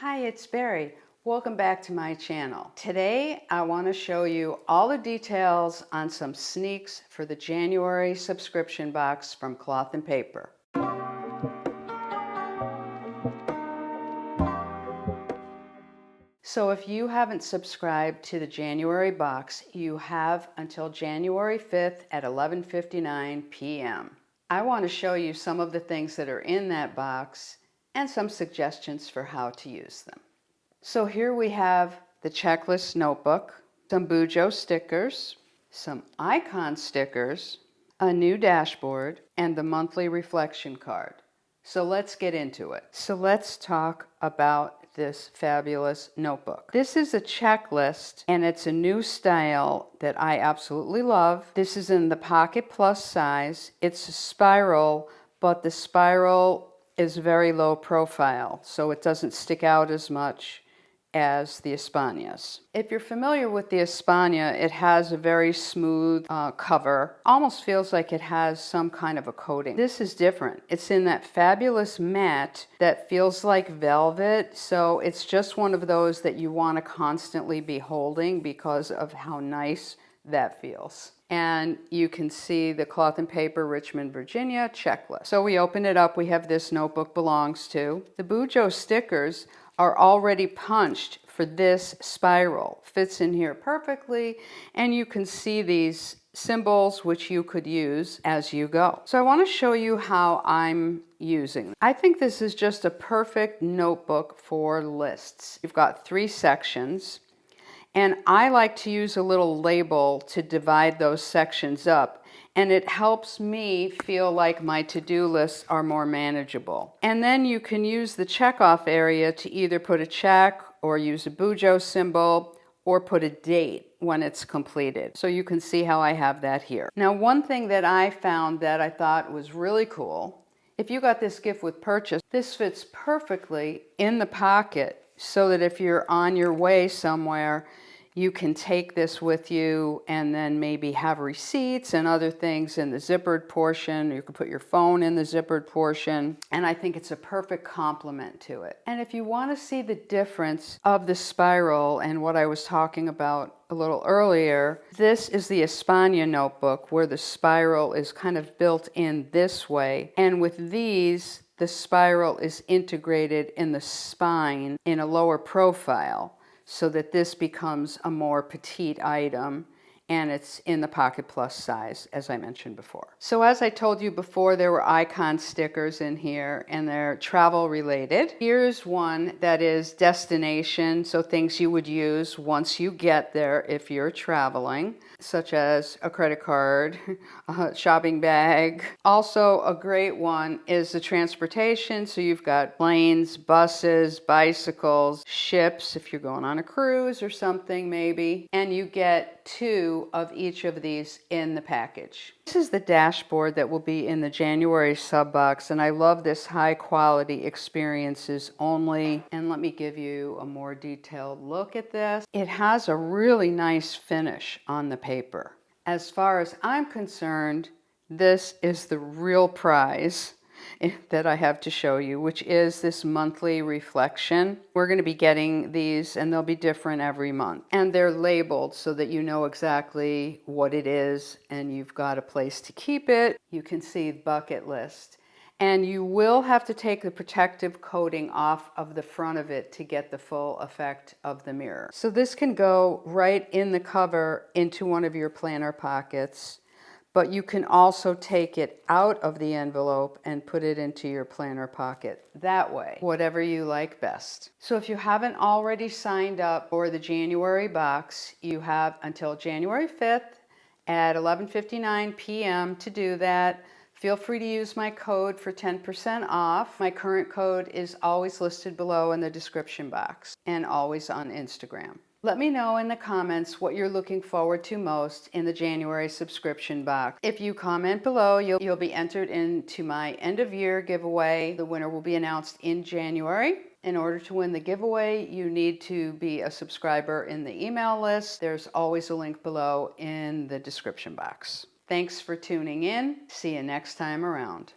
Hi, it's Barry. Welcome back to my channel. Today I want to show you all the details on some sneaks for the January subscription box from Cloth and Paper. So if you haven't subscribed to the January box, you have until January 5th at 11:59 p.m. I want to show you some of the things that are in that box and some suggestions for how to use them. So here we have the checklist notebook, some Bujo stickers, some icon stickers, a new dashboard, and the monthly reflection card. So let's get into it. So let's talk about this fabulous notebook. This is a checklist and it's a new style that I absolutely love. This is in the Pocket Plus size. It's a spiral, but the spiral is very low profile, so it doesn't stick out as much as the Espanias. If you're familiar with the Espana, it has a very smooth cover. Almost feels like it has some kind of a coating. This is different. It's in that fabulous matte that feels like velvet, so it's just one of those that you want to constantly be holding because of how nice that feels. And you can see the Cloth and Paper Richmond, Virginia checklist. So we open it up, we have this notebook belongs to. The Bujo stickers are already punched for this spiral. Fits in here perfectly, and you can see these symbols which you could use as you go. So I want to show you how I'm using them. I think this is just a perfect notebook for lists. You've got 3 sections. And I like to use a little label to divide those sections up, and it helps me feel like my to-do lists are more manageable. And then you can use the checkoff area to either put a check or use a Bujo symbol or put a date when it's completed. So you can see how I have that here. Now, one thing that I found that I thought was really cool, if you got this gift with purchase, this fits perfectly in the pocket so that if you're on your way somewhere, you can take this with you and then maybe have receipts and other things in the zippered portion. You can put your phone in the zippered portion, and I think it's a perfect complement to it. And if you want to see the difference of the spiral and what I was talking about a little earlier, this is the Espania Notebook where the spiral is kind of built in this way, and with these, the spiral is integrated in the spine in a lower profile, so that this becomes a more petite item, and it's in the Pocket Plus size, as I mentioned before. So as I told you before, there were icon stickers in here, and they're travel related. Here's one that is destination, so things you would use once you get there if you're traveling, such as a credit card, a shopping bag. Also, a great one is the transportation, so you've got planes, buses, bicycles, ships, if you're going on a cruise or something maybe, and you get 2 of each of these in the package. This is the dashboard that will be in the January sub box, and I love this high quality experiences only. And let me give you a more detailed look at this. It has a really nice finish on the paper. As far as I'm concerned, this is the real prize that I have to show you, which is this monthly reflection. We're going to be getting these, and they'll be different every month. And they're labeled so that you know exactly what it is, and you've got a place to keep it. You can see bucket list. And you will have to take the protective coating off of the front of it to get the full effect of the mirror. So this can go right in the cover into one of your planner pockets, but you can also take it out of the envelope and put it into your planner pocket that way, whatever you like best. So if you haven't already signed up for the January box, you have until January 5th at 11:59 p.m. to do that. Feel free to use my code for 10% off. My current code is always listed below in the description box and always on Instagram. Let me know in the comments what you're looking forward to most in the January subscription box. If you comment below, you'll be entered into my end of year giveaway. The winner will be announced in January. In order to win the giveaway, you need to be a subscriber in the email list. There's always a link below in the description box. Thanks for tuning in. See you next time around.